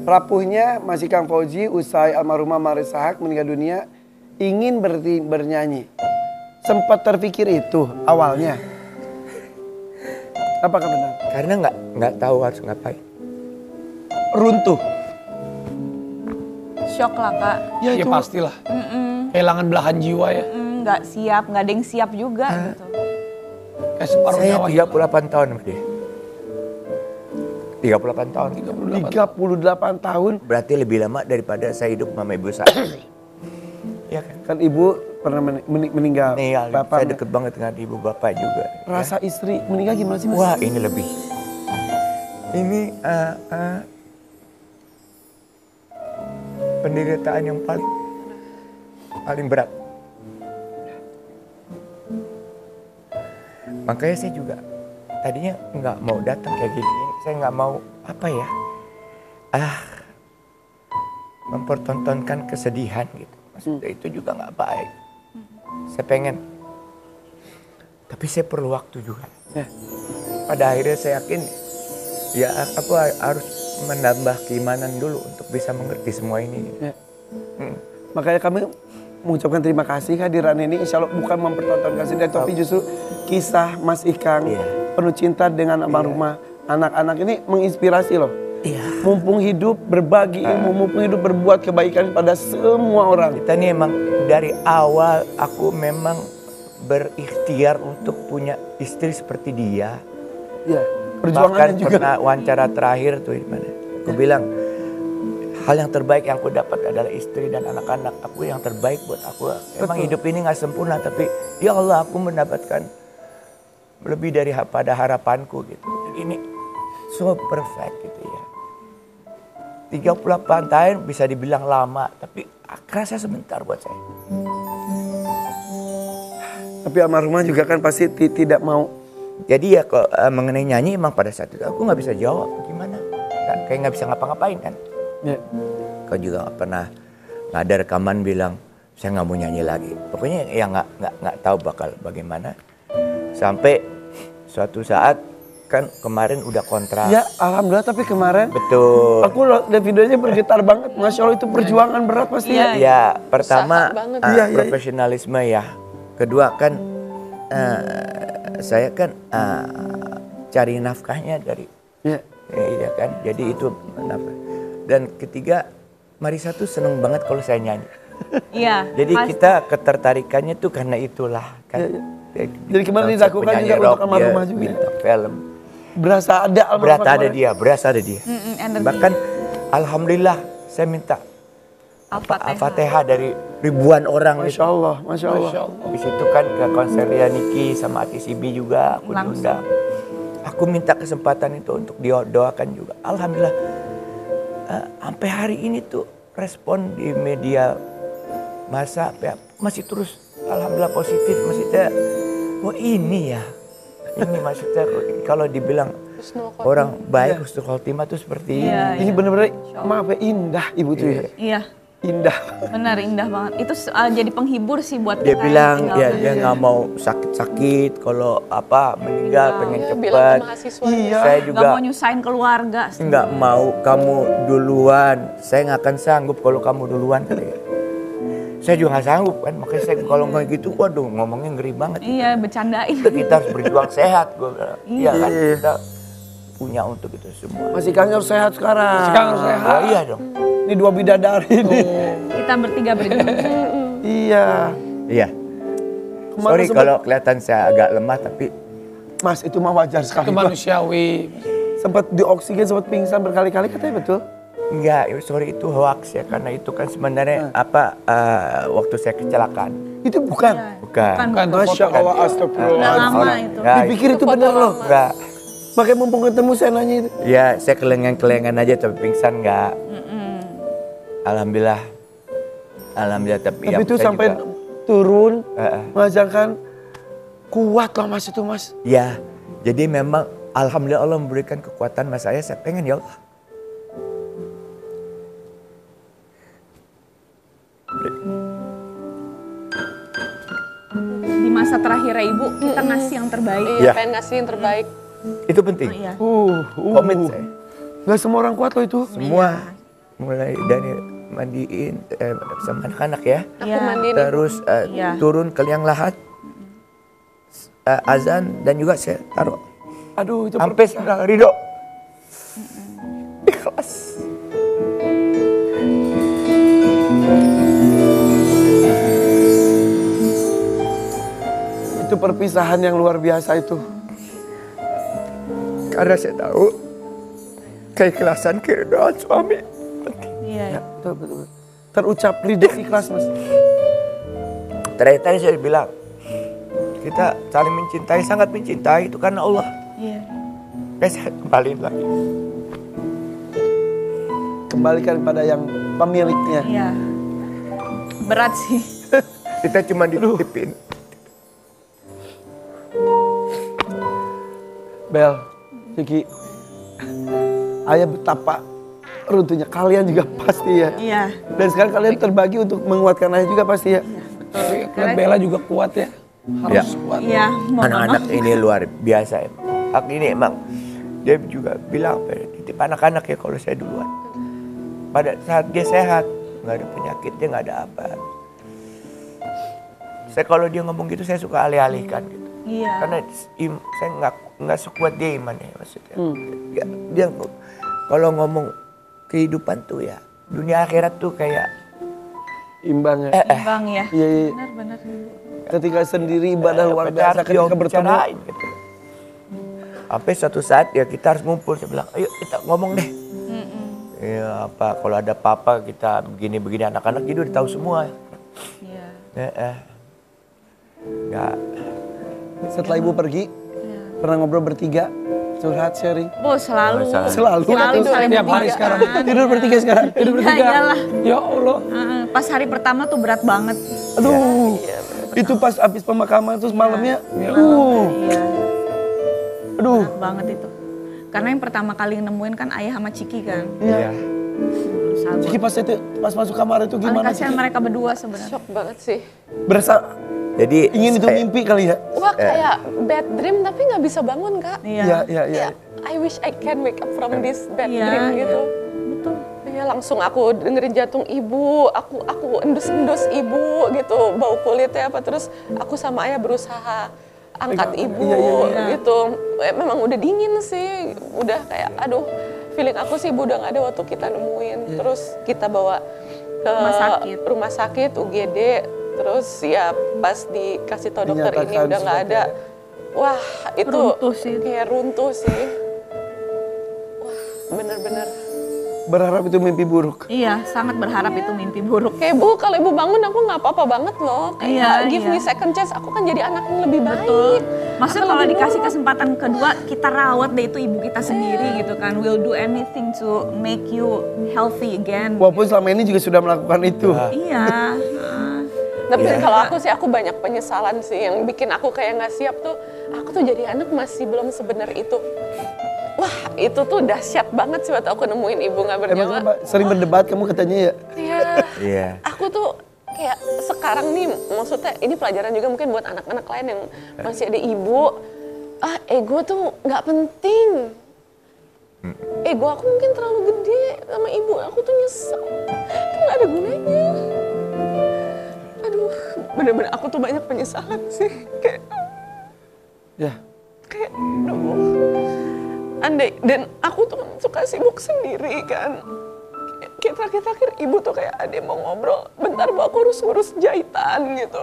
Rapuhnya masih Kang Fauzi usai almarhumah Maris Sahak meninggal dunia ingin berhenti bernyanyi. Sempat terpikir itu awalnya. Apakah benar? Karena nggak tahu harus ngapain. Runtuh. Shock lah Kak. Ya pastilah. Kehilangan belahan jiwa ya. Nggak siap, nggak ada yang siap juga gitu. Kayak separuh Saya nyawa. 38 tahun sama dia. 38 tahun. 38 tahun. Berarti lebih lama daripada saya hidup sama ibu saya. Iya kan? Kan ibu pernah meninggal. Bapak saya deket banget dengan ibu bapak juga. Rasa istri meninggal gimana sih Mas? Wah ini lebih. Ini penderitaan yang paling berat. Makanya saya juga tadinya nggak mau datang kayak gini. Saya nggak mau mempertontonkan kesedihan gitu. Maksudnya itu juga nggak baik. Saya pengen, tapi saya perlu waktu juga. Pada akhirnya saya yakin, ya aku harus menambah keimanan dulu untuk bisa mengerti semua ini. Makanya kami mengucapkan terima kasih kehadiran ini. Insya Allah bukan mempertontonkan kesedihan, tapi justru kisah Mas Ikang penuh cinta dengan almarhumah anak-anak ini menginspirasi loh. Mumpung hidup berbagi ilmu, mumpung hidup berbuat kebaikan pada semua orang. Kita nih emang dari awal aku memang berikhtiar untuk punya istri seperti dia. Ya, perjuangannya bahkan juga. Pernah wawancara terakhir tuh di mana? Aku bilang hal yang terbaik yang aku dapat adalah istri dan anak-anak. Aku yang terbaik buat aku. Emang hidup ini nggak sempurna, tapi ya Allah aku mendapatkan lebih dari pada harapanku gitu. Ini so perfect gitu ya. 38 tahun bisa dibilang lama, tapi kerasa sebentar buat saya. Tapi almarhumah juga kan pasti tidak mau. Jadi ya kalau mengenai nyanyi emang pada saat itu aku nggak bisa jawab gimana. Kayak nggak bisa ngapa-ngapain kan. Kau juga nggak pernah nggak ada rekaman bilang saya nggak mau nyanyi lagi. Pokoknya ya nggak tahu bakal bagaimana. Sampai suatu saat kan kemarin udah kontrak. Ya alhamdulillah, tapi kemarin betul. aku lihat videonya bergetar banget. Masya Allah itu perjuangan berat pasti ya. Ya pertama Iya. profesionalisme ya. Kedua kan saya kan cari nafkahnya dari iya kan. Jadi itu nafkah. Dan ketiga Marisa tuh seneng banget kalau saya nyanyi. Iya. Jadi kita ketertarikannya tuh karena itulah kan. Jadi kemarin dilakukan juga untuk almarhumah juga. Bintang film. Berasa ada almarhumah. Berasa ada dia. Bahkan alhamdulillah saya minta Al-Fatihah dari ribuan orang. Masya Allah, Masya Allah. Habis itu kan ke konser Ria Niki sama Ati Sibi juga aku diundang. Aku minta kesempatan itu untuk doakan juga. Alhamdulillah sampai hari ini tuh respon di media massa masih terus alhamdulillah positif. Maksudnya ini ya. Ini maksudnya kalau dibilang orang baik husnul khotimah tuh seperti ini. Ini benar-benar maaf ya, indah ibu tuh ya. Iya. Indah. Benar indah banget. Itu jadi penghibur sih buat dia kita. Bilang dia nggak mau sakit-sakit kalau meninggal pengen cepat. Saya juga nggak mau nyusahin keluarga. Nggak mau kamu duluan. Saya nggak akan sanggup kalau kamu duluan. Saya juga nggak sanggup kan, makanya saya kalau ngomong gitu, waduh ngomongnya ngeri banget. Iya, bercandain. Kita harus berjuang sehat, gue bilang. Iya kan, kita punya untuk itu semua. Mas Ikang harus sehat sekarang. Mas Ikang harus sehat. Oh, iya dong. Ini dua bidadari ini. Kita bertiga berjuang. Iya. Iya. Sorry kalau kelihatan saya agak lemah, tapi Mas itu mah wajar sekali. Itu manusiawi. Sempat dioksigen, sempat pingsan berkali-kali, katanya betul? Enggak, sorry itu hoax ya, karena itu kan sebenarnya waktu saya kecelakaan. Itu bukan? Bukan. Masya Allah, astagfirullah. Lama itu. Dipikir itu benar loh. Enggak. Pakai mumpung ketemu saya nanya itu. Ya, saya kelengan-kelengan aja tapi pingsan enggak. Alhamdulillah. Tapi itu sampai juga turun, mengajarkan kuat loh Mas itu Mas. Ya, jadi memang alhamdulillah Allah memberikan kekuatan Mas saya pengen ya Allah. Di masa terakhir Ibu, kita ngasih yang terbaik. Iya, pengen ngasih yang terbaik. Itu penting. Iya. Komit saya. Gak semua orang kuat loh itu. Semua. mulai dari mandiin sama anak-anak ya. Aku Iya. mandiin. Terus Iya. turun ke liang lahat, azan dan juga saya taruh Aduh, itu sampai saudara Ridho. Ikhlas. itu perpisahan yang luar biasa itu. Karena saya tahu keikhlasan keridhaan suami penting. Iya. Ya, betul, betul, betul. Terucap ridho ikhlas, Mas. Tadi saya bilang kita saling mencintai, sangat mencintai itu karena Allah. Iya. Saya kembaliin lagi. Kembalikan pada yang pemiliknya. Iya. Berat sih. Kita cuma dititipin. Bel, Ciki, ayah betapa runtuhnya. Kalian juga pasti ya. Iya. Dan sekarang kalian terbagi untuk menguatkan ayah juga pasti ya. Tapi lihat Bella juga kuat ya. Harus kuat. Iya. Anak-anak ini luar biasa emang. Ini emang dia juga bilang titip anak-anak ya kalau saya duluan. Pada saat dia sehat, nggak ada penyakit, dia nggak ada apa. Saya kalau dia ngomong gitu saya suka alih-alihkan gitu. Iya. Karena saya nggak sekuat dia imannya maksudnya. Ya, dia kalau ngomong kehidupan tuh ya dunia akhirat tuh kayak Imbang ya. Bang ya. Iya, iya. Benar-benar. Ketika sendiri ibadah luar harus biasa, ketika bertemu. dibicarain gitu. Sampai suatu saat ya kita harus ngumpul. Saya bilang, ayo kita ngomong deh. Ya apa, kalau ada apa-apa kita begini-begini anak-anak jadi udah tahu semua. Iya. Nggak. Setelah ibu pergi, pernah ngobrol bertiga, curhat, sharing. Oh, selalu. Selalu. Selalu saling Tiap hari bertiga. sekarang. Tidur bertiga sekarang. Tidur bertiga. iyalah. Ya Allah. Pas hari pertama tuh berat banget. Aduh, itu pas habis pemakaman terus malamnya. Iya. Aduh. Berat banget itu. Karena yang pertama kali nemuin kan ayah sama Ciki kan. Iya. Berusaha Ciki pas masuk kamar itu paling gimana? kasihan Ciki? mereka berdua sebenarnya. Shock banget sih. Berasa Jadi ingin itu mimpi kali ya? Wah kayak bad dream tapi nggak bisa bangun kak. Iya, iya, iya. Ya, I wish I can wake up from this bad Iya, dream iya. gitu. Betul. Ya langsung aku dengerin jantung ibu, aku endus-endus ibu gitu, bau kulitnya apa terus aku sama ayah berusaha angkat ibu iya. gitu. Memang udah dingin sih, udah kayak aduh feeling aku sih ibu udah nggak ada waktu kita nemuin. Terus kita bawa ke rumah sakit UGD, terus ya pas dikasih tau dokter ini Dinyatakan udah nggak ada. Wah itu Runtuh sih. kayak runtuh sih. Wah bener-bener. Berharap itu mimpi buruk. Iya, sangat berharap itu mimpi buruk. Kayak bu, kalau ibu bangun aku nggak apa-apa banget loh. Kayak Iya, give iya. me second chance, aku kan jadi anak yang lebih baik. Betul. Maksudnya Akan kalau lebih dikasih nurut. kesempatan kedua, kita rawat deh itu ibu kita sendiri gitu kan. We'll do anything to make you healthy again. Walaupun selama ini juga sudah melakukan itu. Iya. Tapi kalau aku sih, aku banyak penyesalan sih. Yang bikin aku kayak nggak siap tuh, aku tuh jadi anak masih belum sebenar itu. Wah itu tuh dahsyat banget sih waktu aku nemuin ibu nggak Emang bernyawa. kenapa sering berdebat kamu katanya ya? Iya. Iya. Aku tuh kayak sekarang nih, maksudnya ini pelajaran juga mungkin buat anak-anak lain yang masih ada ibu. Ego tuh nggak penting. Ego aku mungkin terlalu gede sama ibu, aku tuh nyesel. Itu nggak ada gunanya. Aduh, bener-bener aku tuh banyak penyesalan sih. Ya. Kayak, aduh. Andai, dan aku tuh kan suka sibuk sendiri kan. Kayak terakhir-terakhir ibu tuh kayak ada yang mau ngobrol, bentar bu aku harus ngurus jahitan gitu.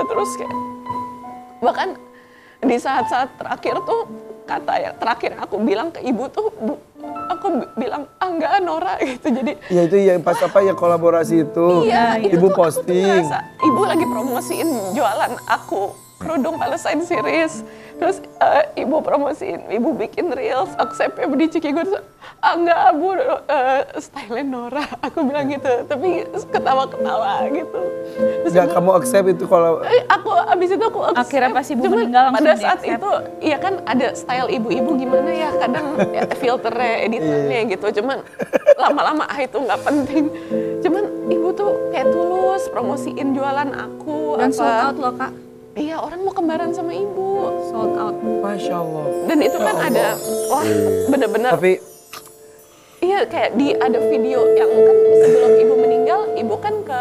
Terus kayak, bahkan di saat-saat terakhir tuh, kata yang terakhir aku bilang ke ibu tuh, aku bilang, enggak Nora gitu. Jadi Ya itu yang pas apa ya kolaborasi itu. iya, itu Ibu tuh aku tuh posting. ngerasa, ibu lagi promosiin jualan aku kerudung Palestine series. Terus ibu promosiin, ibu bikin reels, aku sampai di Ciki gue terus, enggak bu, style Nora, aku bilang gitu. Tapi ketawa-ketawa gitu. Terus Enggak kamu accept itu kalau aku abis itu aku accept. Akhirnya pas ibu Cuman meninggal langsung pada saat di-accept. itu ya kan ada style ibu-ibu gimana ya kadang ya, filternya editannya gitu cuman lama-lama itu nggak penting cuman ibu tuh kayak tulus promosiin jualan aku Dan sold out loh kak. iya orang mau kembaran sama ibu Sold out. Masya Allah. dan itu kan ada wah bener-bener Tapi Iya, kayak ada video yang kan sebelum ibu meninggal, ibu kan ke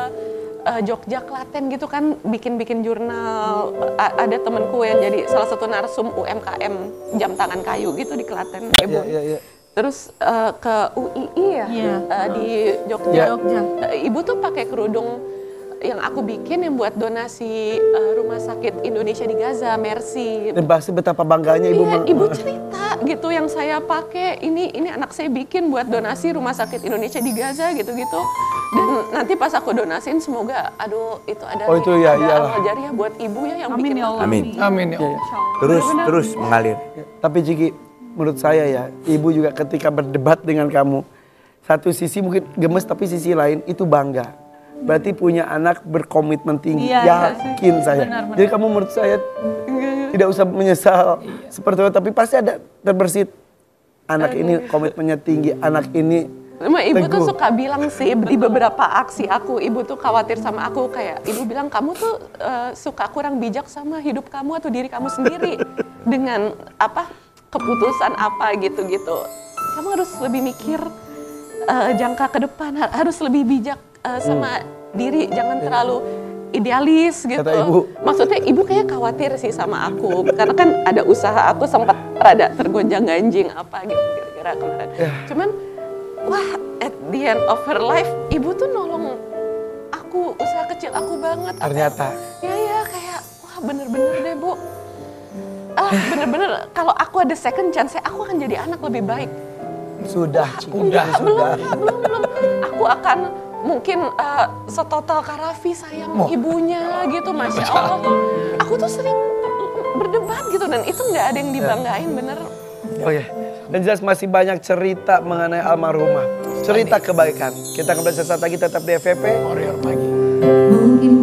Jogja, Klaten gitu kan, bikin jurnal. Ada temenku yang jadi salah satu narsum UMKM jam tangan kayu gitu di Klaten, ibu. Iya. Terus ke UII ya, di Jogja. Ibu tuh pakai kerudung yang aku bikin yang buat donasi rumah sakit Indonesia di Gaza, Mercy. Dan pasti betapa bangganya ibu. Iya, ibu cerita gitu yang saya pakai, ini anak saya bikin buat donasi rumah sakit Indonesia di Gaza gitu-gitu. Dan nanti pas aku donasin semoga, aduh itu ada itu ya, amal jariah buat ibu ya yang bikin. Ya Allah. Amin. Amin ya Allah. Terus mengalir. Tapi Ciki, menurut saya ya, ibu juga ketika berdebat dengan kamu, satu sisi mungkin gemes tapi sisi lain itu bangga. Berarti punya anak berkomitmen tinggi, yakin saya. Benar. Jadi kamu menurut saya tidak usah menyesal seperti itu, tapi pasti ada terbersit. Anak ini komitmennya tinggi, anak ini Cuma ibu tuh teguh. suka bilang sih di beberapa aksi aku, ibu tuh khawatir sama aku, kayak ibu bilang kamu tuh suka kurang bijak sama hidup kamu atau diri kamu sendiri dengan keputusan apa gitu-gitu. Kamu harus lebih mikir jangka ke depan, harus lebih bijak sama diri, jangan terlalu idealis gitu. Kata ibu. Maksudnya ibu kayak khawatir sih sama aku, karena kan ada usaha aku sempat rada tergonjang-ganjing apa gitu gara-gara kemarin. Cuman wah, at the end of her life, ibu tuh nolong aku, usaha kecil aku banget. Ternyata. Ya kayak wah bener-bener deh Bu. Bener-bener kalau aku ada second chance, aku akan jadi anak lebih baik. Sudah. Belum. Aku akan mungkin setotal Karafi sayang ibunya gitu, Masya Allah. Aku tuh sering berdebat gitu dan itu nggak ada yang dibanggain, bener. Oke. Dan jelas masih banyak cerita mengenai almarhumah. Cerita kebaikan. Kita kembali sesaat lagi tetap di FVP. Warrior pagi. Mungkin